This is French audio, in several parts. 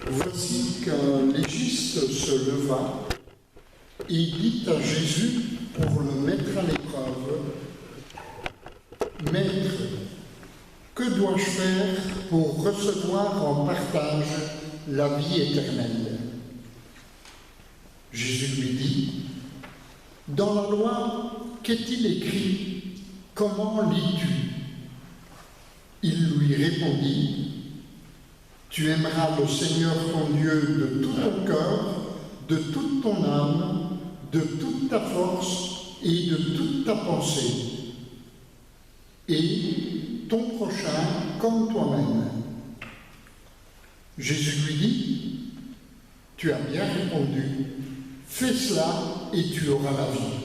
Voici qu'un légiste se leva et dit à Jésus pour le mettre à l'épreuve, « Maître, que dois-je faire pour recevoir en partage la vie éternelle ?» Jésus lui dit, « Dans la loi, qu'est-il écrit? Comment lis-tu » Il lui répondit, « Tu aimeras le Seigneur ton Dieu de tout ton cœur, de toute ton âme, de toute ta force et de toute ta pensée, et ton prochain comme toi-même. » Jésus lui dit, « Tu as bien répondu, fais cela et tu auras la vie. »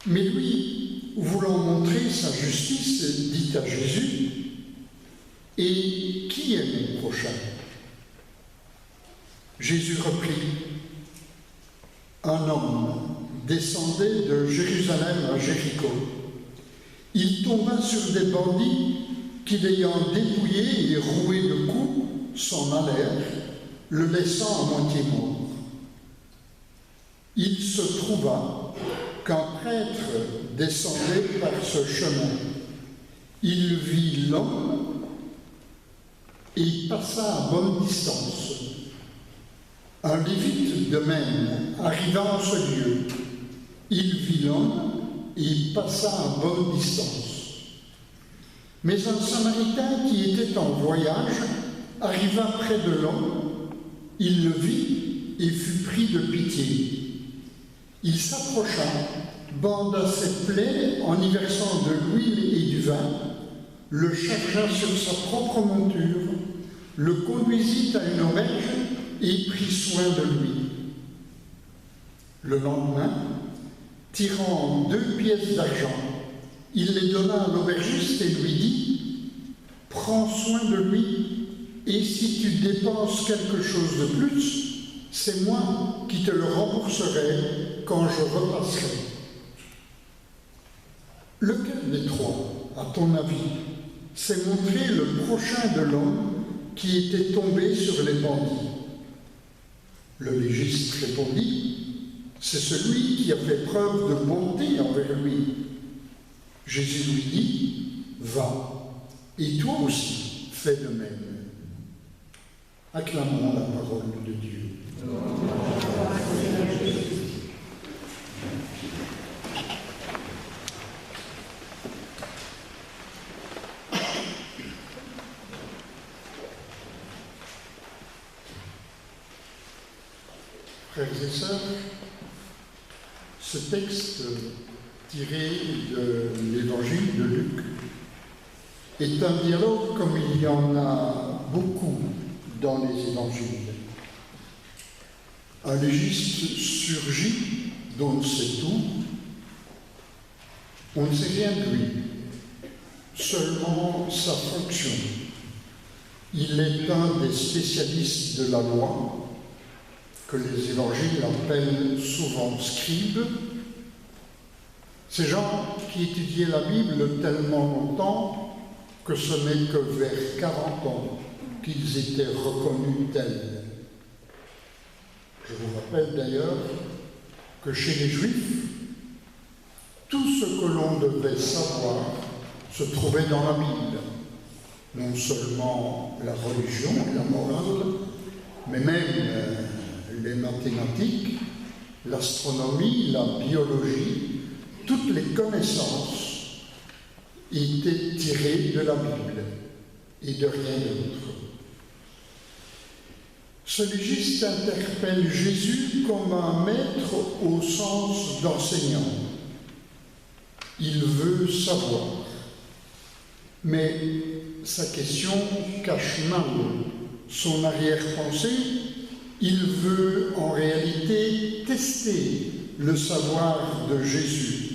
Mais lui, voulant montrer sa justice, dit à Jésus, « Et qui est mon prochain ?» Jésus reprit, « Un homme descendait de Jérusalem à Jéricho. Il tomba sur des bandits qui, l'ayant dépouillé et roué de coups, s'en allèrent, le laissant à moitié mort. Il se trouva qu'un prêtre descendait par ce chemin. Il vit l'homme et passa à bonne distance. Un lévite de même, arrivant en ce lieu, il vit l'homme et passa à bonne distance. Mais un Samaritain qui était en voyage arriva près de l'homme, il le vit et fut pris de pitié. Il s'approcha, banda ses plaies en y versant de l'huile et du vin, le chargea sur sa propre monture, le conduisit à une auberge et prit soin de lui. Le lendemain, tirant 2 pièces d'argent, il les donna à l'aubergiste et lui dit, « Prends soin de lui, et si tu dépenses quelque chose de plus, c'est moi qui te le rembourserai quand je repasserai. » Lequel des trois, à ton avis, s'est montré le prochain de l'homme qui était tombé sur les bandits? Le légiste répondit, « C'est celui qui a fait preuve de bonté envers lui. » Jésus lui dit, « Va, et toi aussi fais de même. » Acclamons la parole de Dieu. Frères et sœurs, ce texte tiré de l'évangile de Luc est un dialogue comme il y en a beaucoup dans les évangiles. Un légiste surgit dont on sait tout, on ne sait rien de lui, seulement sa fonction. Il est un des spécialistes de la loi, que les évangiles appellent souvent scribes. Ces gens qui étudiaient la Bible tellement longtemps que ce n'est que vers 40 ans qu'ils étaient reconnus tels. Je vous rappelle d'ailleurs que chez les Juifs, tout ce que l'on devait savoir se trouvait dans la Bible. Non seulement la religion et la morale, mais même les mathématiques, l'astronomie, la biologie, toutes les connaissances étaient tirées de la Bible et de rien d'autre. Ce légiste interpelle Jésus comme un maître au sens d'enseignant. Il veut savoir, mais sa question cache mal son arrière-pensée. Il veut en réalité tester le savoir de Jésus,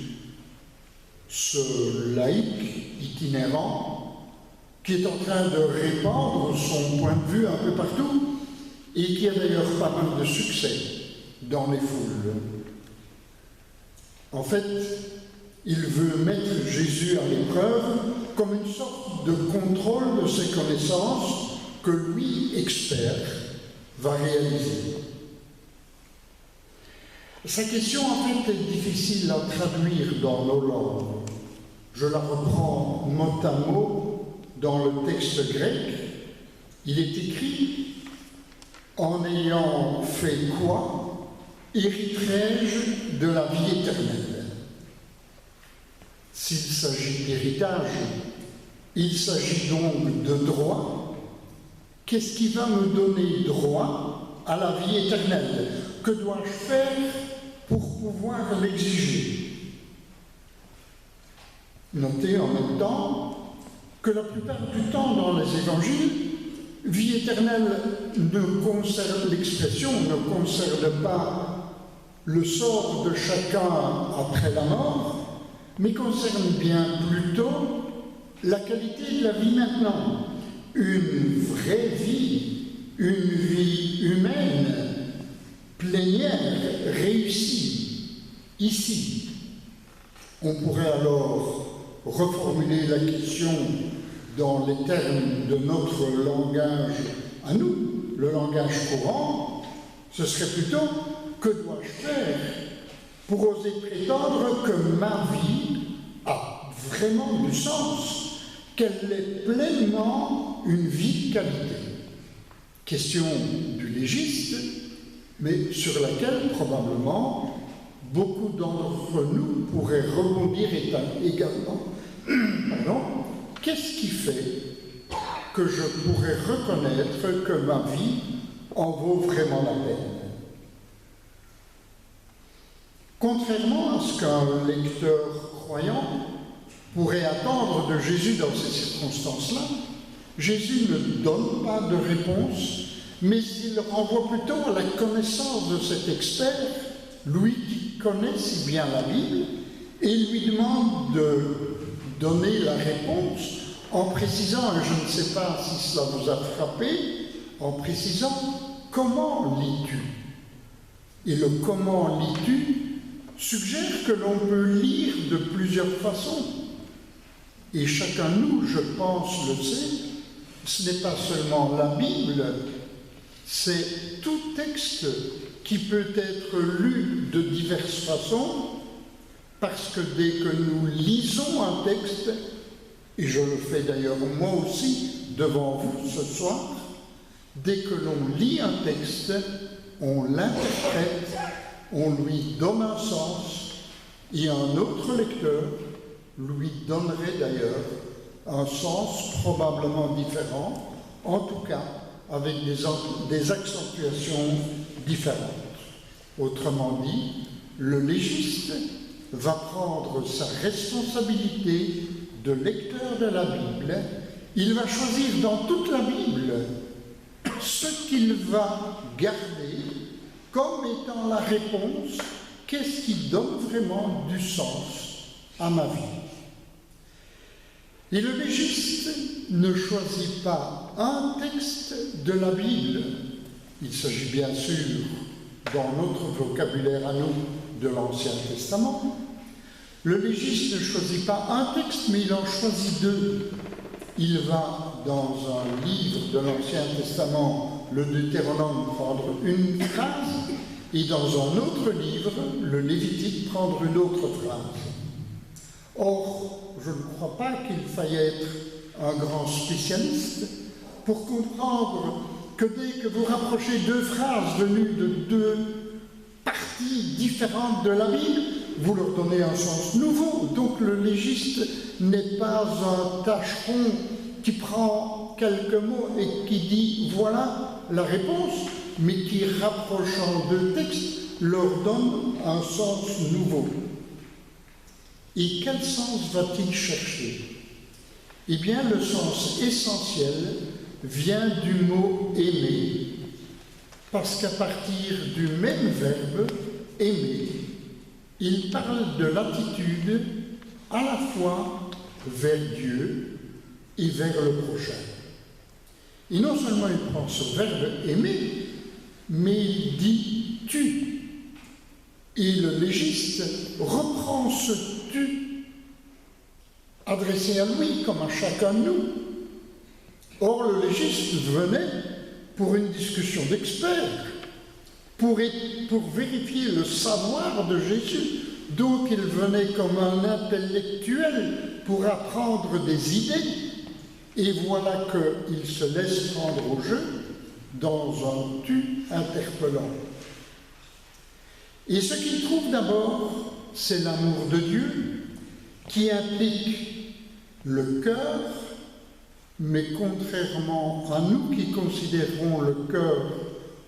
ce laïc itinérant qui est en train de répandre son point de vue un peu partout et qui a d'ailleurs pas mal de succès dans les foules. En fait, il veut mettre Jésus à l'épreuve comme une sorte de contrôle de ses connaissances que lui, expert, va réaliser. Sa question, en fait, est difficile à traduire dans nos langues. Je la reprends mot à mot dans le texte grec. Il est écrit « En ayant fait quoi, hériterai-je de la vie éternelle ?» S'il s'agit d'héritage, il s'agit donc de droit. Qu'est-ce qui va me donner droit à la vie éternelle? Que dois-je faire pour pouvoir l'exiger? Notez en même temps que la plupart du temps dans les évangiles, vie éternelle l'expression ne concerne pas le sort de chacun après la mort, mais concerne bien plutôt la qualité de la vie maintenant. Une vraie vie, une vie humaine, plénière, réussie, ici. On pourrait alors reformuler la question dans les termes de notre langage à nous, le langage courant, ce serait plutôt « que dois-je faire pour oser prétendre que ma vie a vraiment du sens, qu'elle est pleinement une vie de qualité ?» Question du légiste, mais sur laquelle probablement beaucoup d'entre nous pourraient rebondir également. Qu'est-ce qui fait que je pourrais reconnaître que ma vie en vaut vraiment la peine? Contrairement à ce qu'un lecteur croyant pourrait attendre de Jésus dans ces circonstances-là, Jésus ne donne pas de réponse, mais il renvoie plutôt à la connaissance de cet expert, lui qui connaît si bien la Bible, et lui demande de donner la réponse en précisant, et je ne sais pas si cela vous a frappé, en précisant comment lis-tu. Et le comment lis-tu suggère que l'on peut lire de plusieurs façons. Et chacun de nous, je pense, le sait, ce n'est pas seulement la Bible, c'est tout texte qui peut être lu de diverses façons, parce que dès que nous lisons un texte, et je le fais d'ailleurs moi aussi devant vous ce soir, dès que l'on lit un texte, on l'interprète, on lui donne un sens, et un autre lecteur lui donnerait d'ailleurs un sens probablement différent, en tout cas avec des accentuations différentes. Autrement dit, le légiste va prendre sa responsabilité de lecteur de la Bible, il va choisir dans toute la Bible ce qu'il va garder comme étant la réponse, qu'est-ce qui donne vraiment du sens à ma vie. Et le légiste ne choisit pas un texte de la Bible, il s'agit bien sûr, dans notre vocabulaire à nous, de l'Ancien Testament. Le légiste ne choisit pas un texte, mais il en choisit deux. Il va, dans un livre de l'Ancien Testament, le Deutéronome, prendre une phrase, et dans un autre livre, le Lévitique, prendre une autre phrase. Or, je ne crois pas qu'il faille être un grand spécialiste pour comprendre que dès que vous rapprochez deux phrases venues de deux parties différentes de la Bible, vous leur donnez un sens nouveau. Donc le légiste n'est pas un tâcheron qui prend quelques mots et qui dit « voilà la réponse », mais qui, rapprochant deux textes, leur donne un sens nouveau. Et quel sens va-t-il chercher? Eh bien, le sens essentiel vient du mot « aimer », parce qu'à partir du même verbe « aimer », il parle de l'attitude à la fois vers Dieu et vers le prochain. Et non seulement il prend ce verbe « aimer », mais il dit « tu ». Et le légiste reprend ce « tu » adressé à lui comme à chacun de nous. Or, le légiste venait pour une discussion d'experts, pour vérifier le savoir de Jésus. Donc, il venait comme un intellectuel pour apprendre des idées. Et voilà qu'il se laisse prendre au jeu dans un tu interpellant. Et ce qu'il trouve d'abord, c'est l'amour de Dieu qui implique le cœur, mais contrairement à nous qui considérons le cœur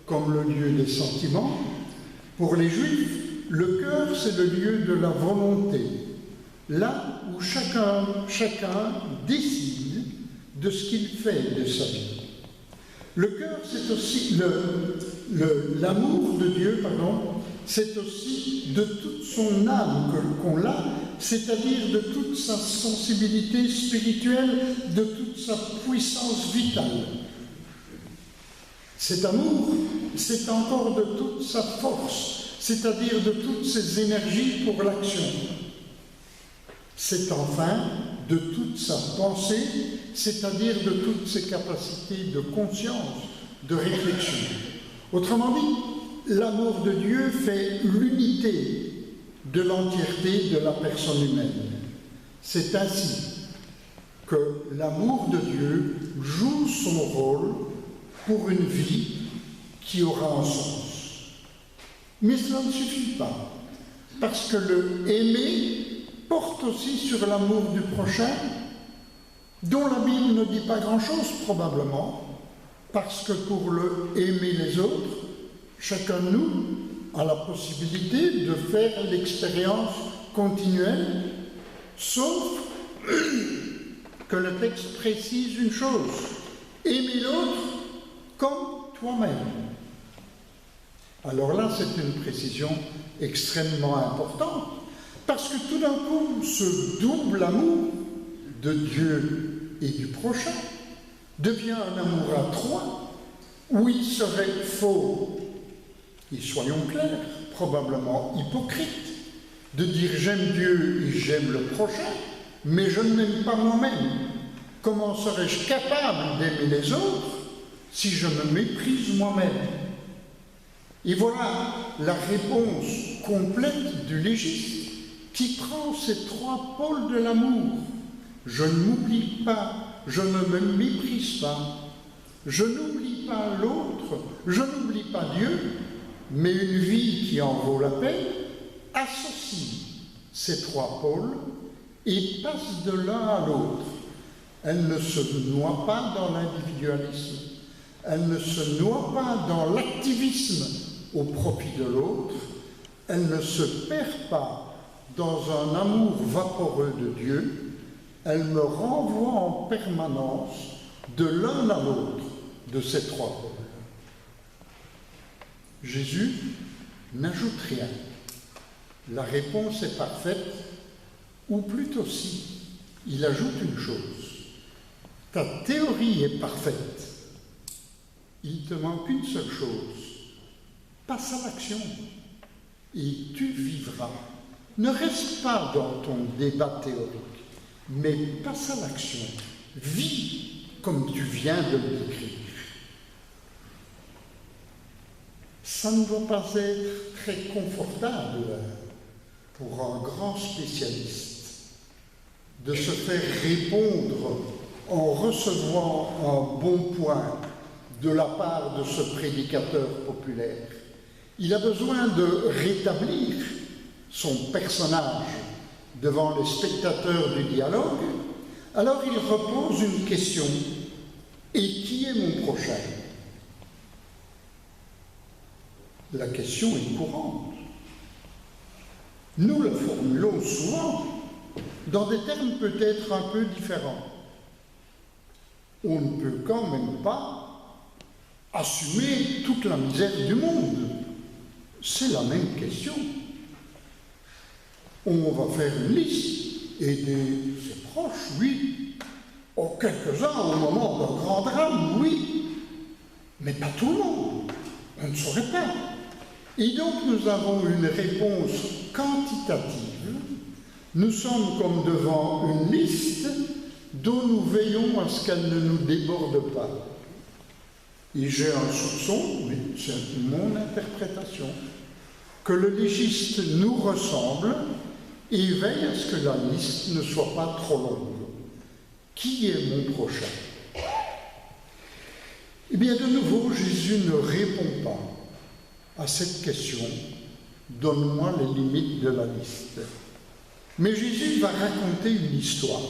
comme le lieu des sentiments, pour les Juifs, le cœur c'est le lieu de la volonté, là où chacun décide de ce qu'il fait de sa vie. Le cœur c'est aussi l'amour de Dieu, c'est aussi de toute son âme qu'on l'a, c'est-à-dire de toute sa sensibilité spirituelle, de toute sa puissance vitale. Cet amour, c'est encore de toute sa force, c'est-à-dire de toutes ses énergies pour l'action. C'est enfin de toute sa pensée, c'est-à-dire de toutes ses capacités de conscience, de réflexion. Autrement dit, l'amour de Dieu fait l'unité de l'entièreté de la personne humaine. C'est ainsi que l'amour de Dieu joue son rôle pour une vie qui aura un sens. Mais cela ne suffit pas, parce que le aimer porte aussi sur l'amour du prochain, dont la Bible ne dit pas grand-chose probablement, parce que pour le aimer les autres, chacun de nous a la possibilité de faire l'expérience continuelle, sauf que le texte précise une chose: aimer l'autre comme toi-même. Alors là, c'est une précision extrêmement importante, parce que tout d'un coup, ce double amour de Dieu et du prochain devient un amour à trois, où il serait faux, et soyons clairs, probablement hypocrite, de dire j'aime Dieu et j'aime le prochain, mais je ne m'aime pas moi-même. Comment serais-je capable d'aimer les autres si je me méprise moi-même? Et voilà la réponse complète du légiste qui prend ces trois pôles de l'amour. Je ne m'oublie pas, je ne me méprise pas, je n'oublie pas l'autre, je n'oublie pas Dieu, mais une vie qui en vaut la peine associe ces trois pôles et passe de l'un à l'autre. Elle ne se noie pas dans l'individualisme, elle ne se noie pas dans l'activisme au profit de l'autre, elle ne se perd pas dans un amour vaporeux de Dieu, elle me renvoie en permanence de l'un à l'autre de ces trois pôles. Jésus n'ajoute rien. La réponse est parfaite, ou plutôt si, il ajoute une chose. Ta théorie est parfaite. Il te manque une seule chose. Passe à l'action et tu vivras. Ne reste pas dans ton débat théorique, mais passe à l'action. Vis comme tu viens de le décrire. Ça ne doit pas être très confortable pour un grand spécialiste de se faire répondre en recevant un bon point de la part de ce prédicateur populaire. Il a besoin de rétablir son personnage devant les spectateurs du dialogue. Alors il repose une question: et qui est mon prochain? La question est courante. Nous la formulons souvent dans des termes peut-être un peu différents. On ne peut quand même pas assumer toute la misère du monde. C'est la même question. On va faire une liste, aider ses proches, oui. Oh, quelques-uns au moment d'un grand drame, oui. Mais pas tout le monde. On ne saurait pas. Et donc nous avons une réponse quantitative. Nous sommes comme devant une liste dont nous veillons à ce qu'elle ne nous déborde pas. Et j'ai un soupçon, mais c'est mon interprétation, que le légiste nous ressemble et veille à ce que la liste ne soit pas trop longue. Qui est mon prochain? Eh bien, de nouveau, Jésus ne répond pas à cette question. Donne-moi les limites de la liste. Mais Jésus va raconter une histoire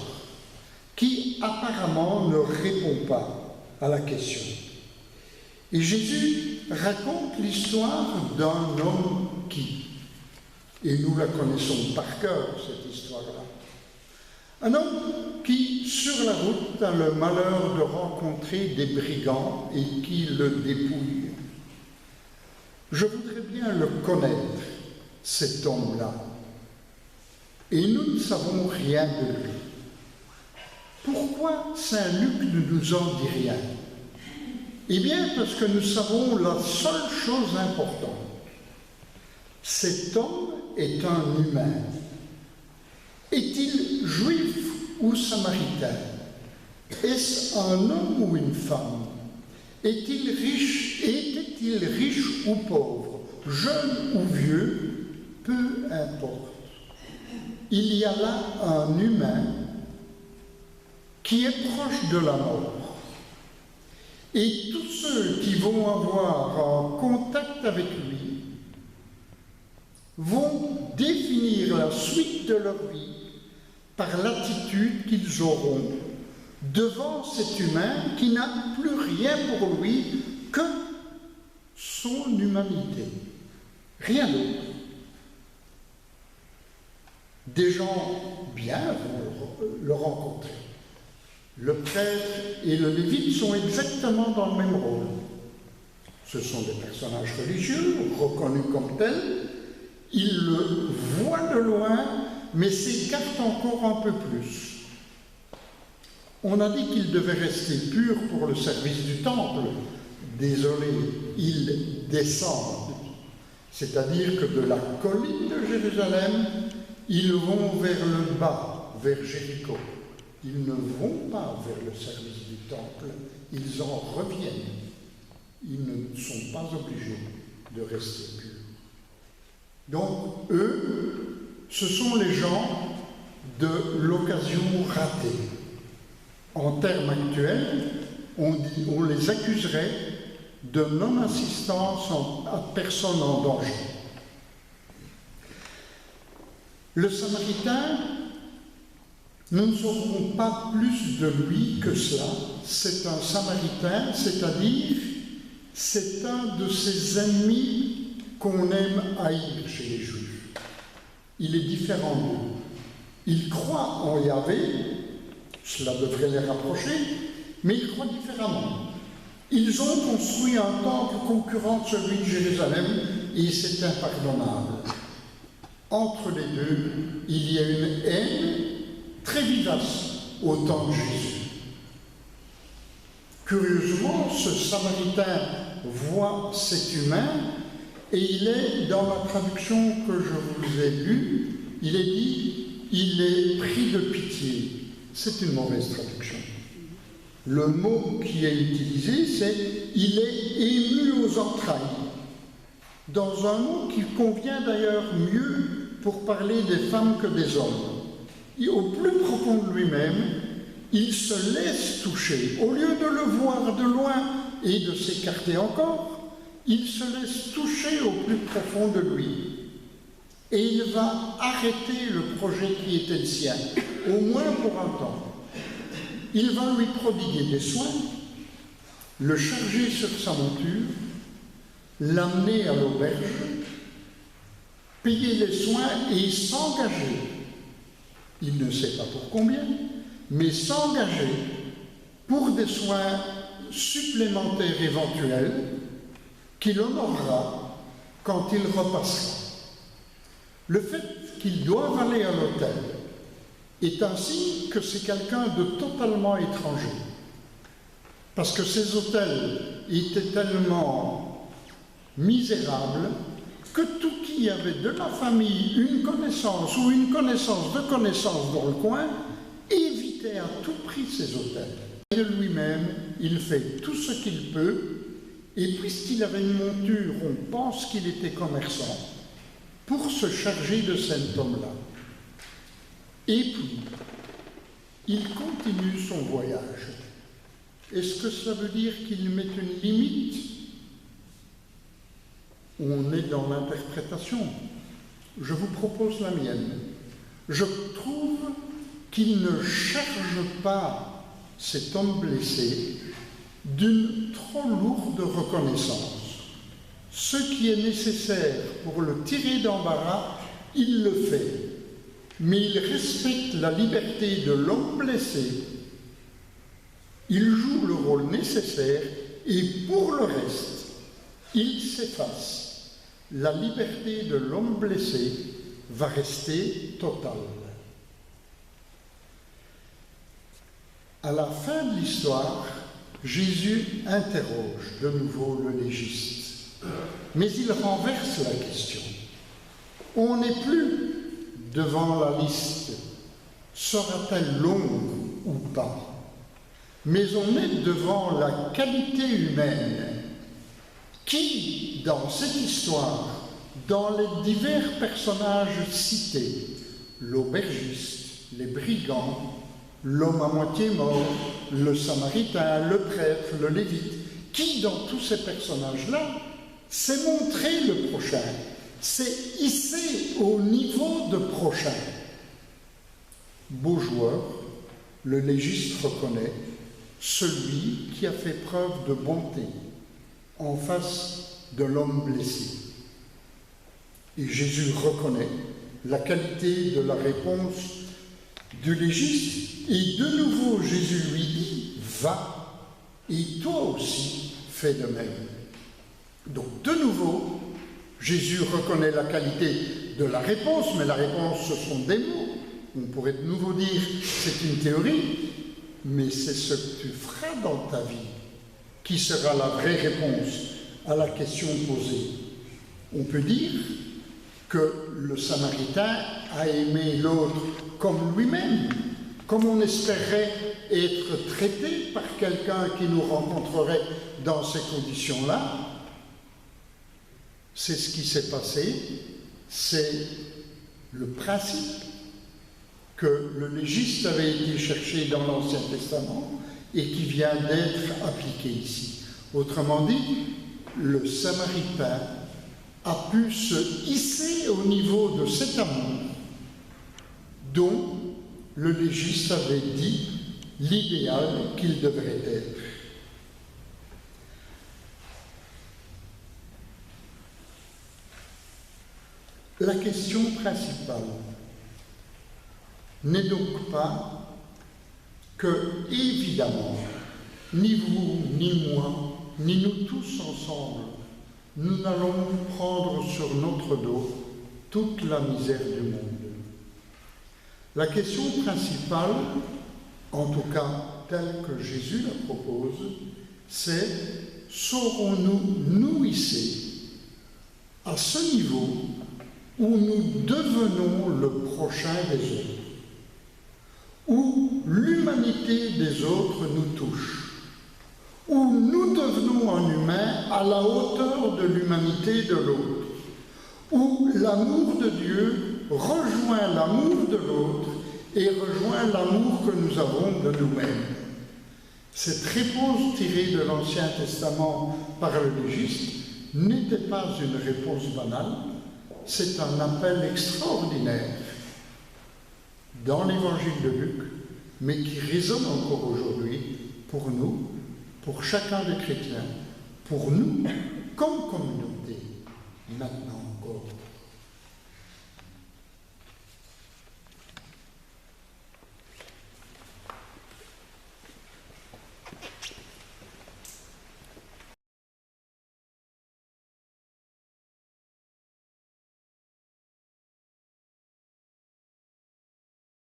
qui apparemment ne répond pas à la question. Et Jésus raconte l'histoire d'un homme qui, et nous la connaissons par cœur, cette histoire-là, un homme qui, sur la route, a le malheur de rencontrer des brigands et qui le dépouillent. Je voudrais bien le connaître, cet homme-là. Et nous ne savons rien de lui. Pourquoi Saint Luc ne nous en dit rien? Eh bien, parce que nous savons la seule chose importante. Cet homme est un humain. Est-il juif ou samaritain? Est-ce un homme ou une femme? Était-il riche ou pauvre? Jeune ou vieux? Peu importe. Il y a là un humain qui est proche de la mort. Et tous ceux qui vont avoir un contact avec lui vont définir la suite de leur vie par l'attitude qu'ils auront devant cet humain qui n'a plus rien pour lui que son humanité. Rien d'autre. Des gens bien vont le rencontrer. Le prêtre et le lévite sont exactement dans le même rôle. Ce sont des personnages religieux, reconnus comme tels. Ils le voient de loin, mais s'écartent encore un peu plus. On a dit qu'il devait rester pur pour le service du temple. Désolé, ils descendent. C'est-à-dire que de la colline de Jérusalem, ils vont vers le bas, vers Jéricho. Ils ne vont pas vers le service du temple, ils en reviennent. Ils ne sont pas obligés de rester purs. Donc, eux, ce sont les gens de l'occasion ratée. En termes actuels, on les accuserait de non-assistance à personne en danger. Le Samaritain, nous ne saurons pas plus de lui que cela. C'est un Samaritain, c'est-à-dire c'est un de ces ennemis qu'on aime haïr chez les Juifs. Il est différent d'eux. Il croit en Yahvé, cela devrait les rapprocher, mais ils croient différemment. Ils ont construit un temple concurrent de celui de Jérusalem et c'est impardonnable. Entre les deux, il y a une haine très vivace au temps de Jésus. Curieusement, ce Samaritain voit cet humain et il est, dans la traduction que je vous ai lue, il est dit « il est pris de pitié ». C'est une mauvaise traduction. Le mot qui est utilisé, c'est « il est ému aux entrailles », dans un mot qui convient d'ailleurs mieux pour parler des femmes que des hommes. Et au plus profond de lui-même, il se laisse toucher. Au lieu de le voir de loin et de s'écarter encore, il se laisse toucher au plus profond de lui. Et il va arrêter le projet qui était le sien, au moins pour un temps. Il va lui prodiguer des soins, le charger sur sa monture, l'amener à l'auberge, payer les soins et s'engager. Il ne sait pas pour combien, mais s'engager pour des soins supplémentaires éventuels qu'il honorera quand il repassera. Le fait qu'ils doivent aller à l'hôtel est un signe que c'est quelqu'un de totalement étranger. Parce que ces hôtels étaient tellement misérables que tout qui avait de la famille une connaissance ou une connaissance de connaissance dans le coin évitait éviter à tout prix ces autels. De lui-même, il fait tout ce qu'il peut, et puisqu'il avait une monture, on pense qu'il était commerçant, pour se charger de cet homme-là. Et puis, il continue son voyage. Est-ce que cela veut dire qu'il met une limite? On est dans l'interprétation. Je vous propose la mienne. Je trouve qu'il ne charge pas cet homme blessé d'une trop lourde reconnaissance. Ce qui est nécessaire pour le tirer d'embarras, il le fait. Mais il respecte la liberté de l'homme blessé. Il joue le rôle nécessaire et pour le reste, il s'efface. La liberté de l'homme blessé va rester totale. À la fin de l'histoire, Jésus interroge de nouveau le légiste, mais il renverse la question. On n'est plus devant la liste, sera-t-elle longue ou pas? Mais on est devant la qualité humaine qui, dans cette histoire, dans les divers personnages cités, l'aubergiste, les brigands, l'homme à moitié mort, le samaritain, le prêtre, le lévite, qui dans tous ces personnages-là s'est montré le prochain, s'est hissé au niveau de prochain. Beau joueur, le légiste reconnaît celui qui a fait preuve de bonté en face de l'homme blessé. Et Jésus reconnaît la qualité de la réponse du légiste, et de nouveau Jésus lui dit « Va, et toi aussi fais de même ». Donc de nouveau, Jésus reconnaît la qualité de la réponse, mais la réponse ce sont des mots. On pourrait de nouveau dire c'est une théorie, mais c'est ce que tu feras dans ta vie qui sera la vraie réponse à la question posée. On peut dire que le Samaritain a aimé l'autre comme lui-même, comme on espérait être traité par quelqu'un qui nous rencontrerait dans ces conditions-là. C'est ce qui s'est passé, c'est le principe que le légiste avait été cherché dans l'Ancien Testament et qui vient d'être appliqué ici. Autrement dit, le Samaritain a pu se hisser au niveau de cet amour dont le légiste avait dit l'idéal qu'il devrait être. La question principale n'est donc pas que, évidemment, ni vous, ni moi, ni nous tous ensemble, nous n'allons prendre sur notre dos toute la misère du monde. La question principale, en tout cas telle que Jésus la propose, c'est saurons-nous nous hisser à ce niveau où nous devenons le prochain des autres, où l'humanité des autres nous touche, où nous devenons un humain à la hauteur de l'humanité de l'autre, où l'amour de Dieu rejoint l'amour de l'autre et rejoint l'amour que nous avons de nous-mêmes. Cette réponse tirée de l'Ancien Testament par le légiste n'était pas une réponse banale, c'est un appel extraordinaire dans l'évangile de Luc, mais qui résonne encore aujourd'hui pour nous, pour chacun des chrétiens, pour nous comme communauté, maintenant.